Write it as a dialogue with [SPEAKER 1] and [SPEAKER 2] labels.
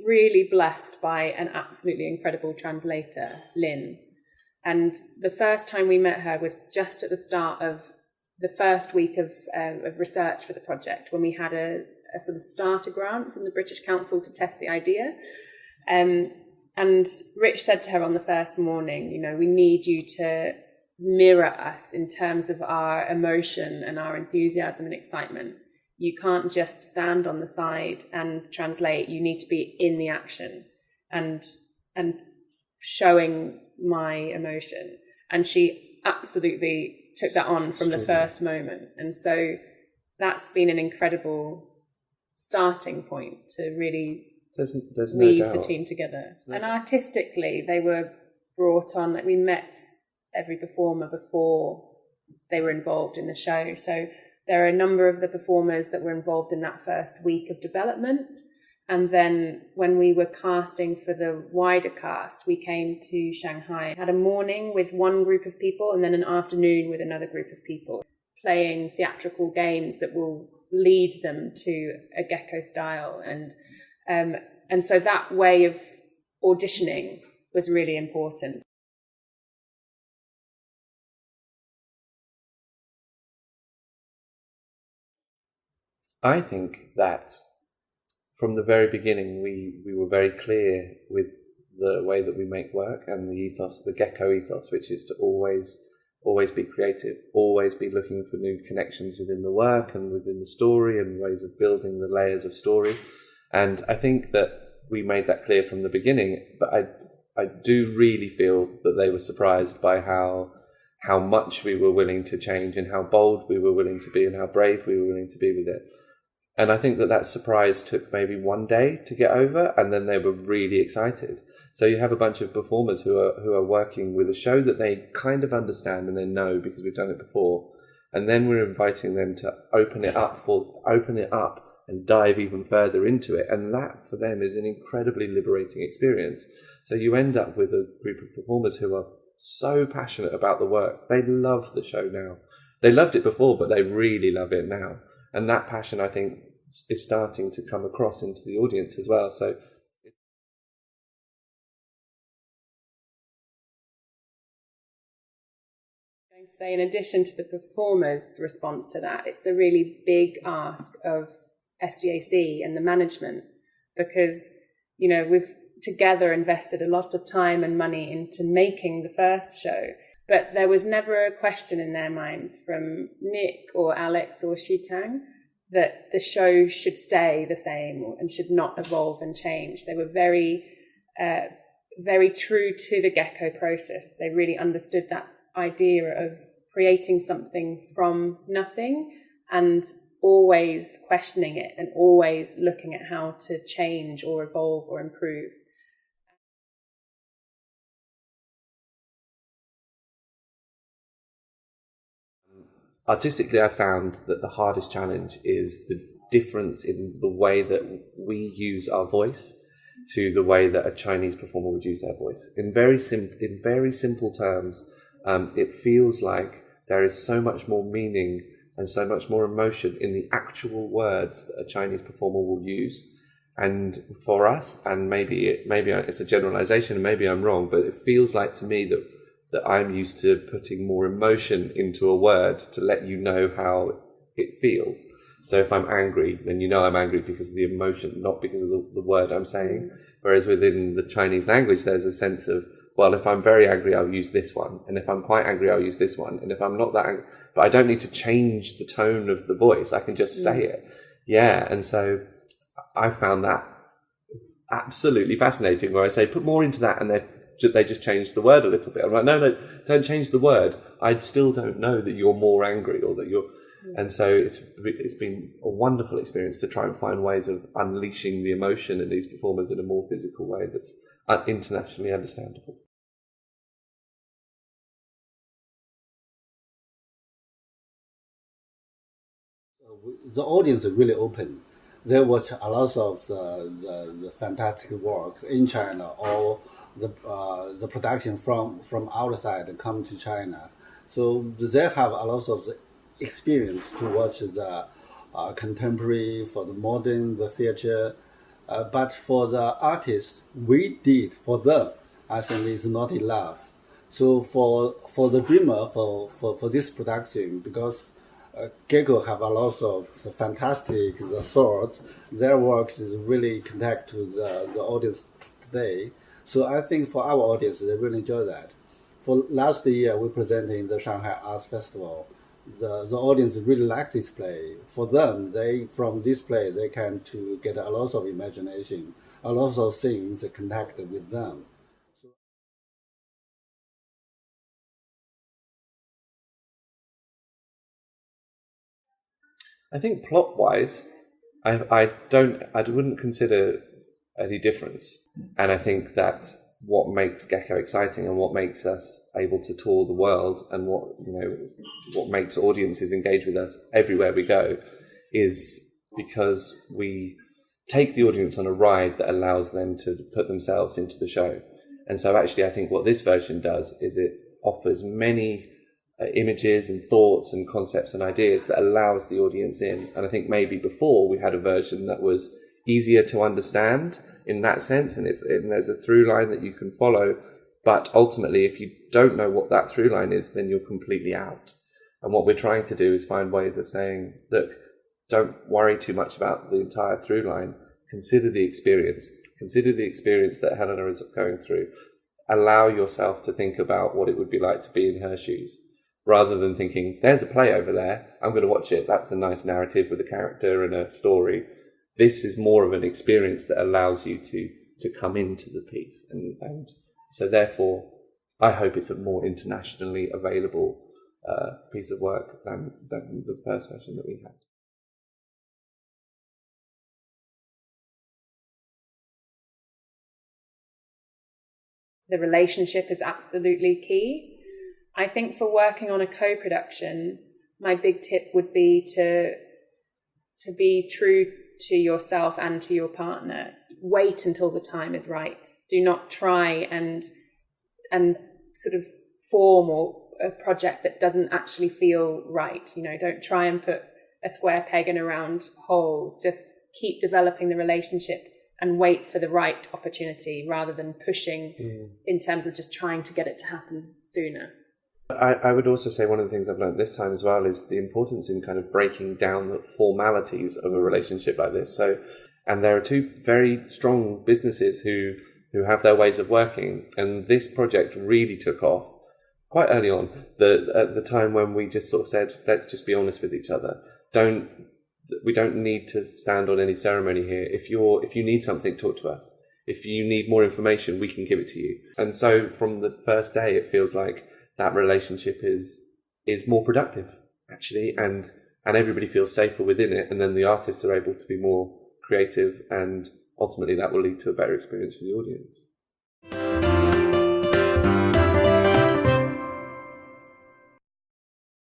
[SPEAKER 1] really blessed by an absolutely incredible translator, Lynn. And the first time we met her was just at the start of the first week of research for the project, when we had a sort of starter grant from the British Council to test the idea. And Rich said to her on the first morning, you know, we need you to mirror us in terms of our emotion and our enthusiasm and excitement. You can't just stand on the side and translate. You need to be in the action and showing my emotion. And she absolutely took that on from the first moment. And so that's been an incredible starting point to really weave the team together. And artistically, they were brought on, like we met every performer before they were involved in the show. So there are a number of the performers that were involved in that first week of development. And then when we were casting for the wider cast, we came to Shanghai, had a morning with one group of people and then an afternoon with another group of people, playing theatrical games that will lead them to a Gecko style. And so that way of auditioning was really important.
[SPEAKER 2] I think that from the very beginning, we were very clear with the way that we make work and the ethos, the Gecko ethos, which is to always be creative, always be looking for new connections within the work and within the story and ways of building the layers of story. And I think that we made that clear from the beginning, but I do really feel that they were surprised by how much we were willing to change and how bold we were willing to be and how brave we were willing to be with it. And I think that surprise took maybe one day to get over, and then they were really excited. So you have a bunch of performers who are working with a show that they kind of understand and they know because we've done it before. And then we're inviting them to open it up and dive even further into it. And that for them is an incredibly liberating experience. So you end up with a group of performers who are so passionate about the work. They love the show now. They loved it before, but they really love it now. And that passion, I think, is starting to come across into the audience as well. So
[SPEAKER 1] I'm going to say, in addition to the performers' response to that, it's a really big ask of SDAC and the management, because, you know, we've together invested a lot of time and money into making the first show, but there was never a question in their minds from Nick or Alex or Shitang that the show should stay the same and should not evolve and change. They were very, very true to the Gecko process. They really understood that idea of creating something from nothing and always questioning it and always looking at how to change or evolve or improve.
[SPEAKER 2] Artistically, I found that the hardest challenge is the difference in the way that we use our voice to the way that a Chinese performer would use their voice. In very simple terms, it feels like there is so much more meaning and so much more emotion in the actual words that a Chinese performer will use. And for us, and maybe it's a generalization, and maybe I'm wrong, but it feels like to me that I'm used to putting more emotion into a word to let you know how it feels. So if I'm angry, then you know I'm angry because of the emotion, not because of the word I'm saying. Whereas within the Chinese language, there's a sense of, well, if I'm very angry, I'll use this one. And if I'm quite angry, I'll use this one. And if I'm not that angry, but I don't need to change the tone of the voice. I can just say it. Yeah. And so I found that absolutely fascinating, where I say, put more into that, and they just change the word a little bit. I'm like, no, don't change the word. I still don't know that you're more angry or that you're... And so it's been a wonderful experience to try and find ways of unleashing the emotion in these performers in a more physical way that's internationally understandable.
[SPEAKER 3] The audience is really open. They watch a lot of the fantastic works in China, or the production from outside come to China. So they have a lot of experience to watch the contemporary, for the modern, the theater, But for the artists, we did for them, I think it's not enough. So for the dreamer, for this production, because Gecko have a lot of the fantastic the thoughts, their works is really connect to the audience today. So I think for our audience, they really enjoy that. For last year, we presented in the Shanghai Arts Festival. The audience really liked this play. For them, from this play they can to get a lot of imagination, a lot of things that connect with them.
[SPEAKER 2] I think plot-wise, I wouldn't consider any difference, and I think that what makes Gecko exciting and what makes us able to tour the world and what makes audiences engage with us everywhere we go is because we take the audience on a ride that allows them to put themselves into the show. And so actually I think what this version does is it offers many images and thoughts and concepts and ideas that allows the audience in. And I think maybe before we had a version that was easier to understand in that sense, and there's a through line that you can follow, but ultimately if you don't know what that through line is, then you're completely out. And what we're trying to do is find ways of saying, look, don't worry too much about the entire through line, consider the experience that Helena is going through, allow yourself to think about what it would be like to be in her shoes, rather than thinking, there's a play over there, I'm going to watch it, that's a nice narrative with a character and a story. This is more of an experience that allows you to come into the piece. And so therefore, I hope it's a more internationally available piece of work than the first version that we had.
[SPEAKER 1] The relationship is absolutely key. I think for working on a co-production, my big tip would be to be true to yourself and to your partner. Wait until the time is right. Do not try and sort of form a project that doesn't actually feel right. Don't try and put a square peg in a round hole. Just keep developing the relationship and wait for the right opportunity rather than pushing in terms of just trying to get it to happen sooner.
[SPEAKER 2] I would also say one of the things I've learned this time as well is the importance in kind of breaking down the formalities of a relationship like this. And there are two very strong businesses who have their ways of working, and this project really took off quite early on. At the time when we just sort of said, let's just be honest with each other. We don't need to stand on any ceremony here. If you need something, talk to us. If you need more information, we can give it to you. And so from the first day, it feels like that relationship is more productive, actually, and everybody feels safer within it, and then the artists are able to be more creative, and ultimately that will lead to a better experience for the audience.